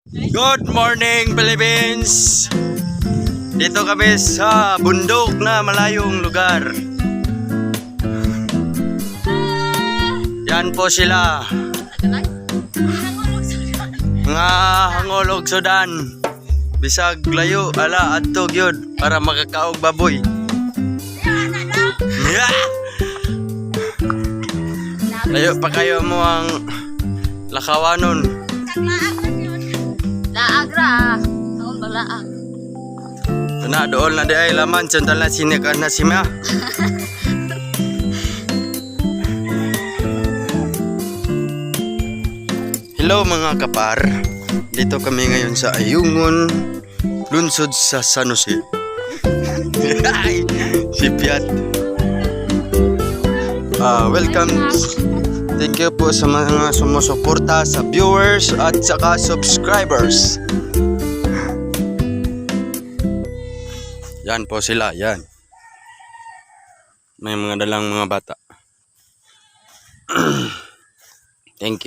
Good morning, Philippines! Dito kami sa bundok na malayong lugar. Yan po sila. Mga hangolog Sudan. Bisag layo, ala, atog yun. Para makakaog baboy. Layo pa kayo mo ang lakawanon. Laagra, taon ba laag? Na doon na di ay laman, santal na sinik na sima. Hello mga kapar, dito kami ngayon sa Ayungon, lungsod sa San Jose. Si Piat. Welcome. Thank you po sa mga sumusuporta, sa viewers at saka subscribers. Yan po sila, yan. May mga dalang mga bata. Thank you.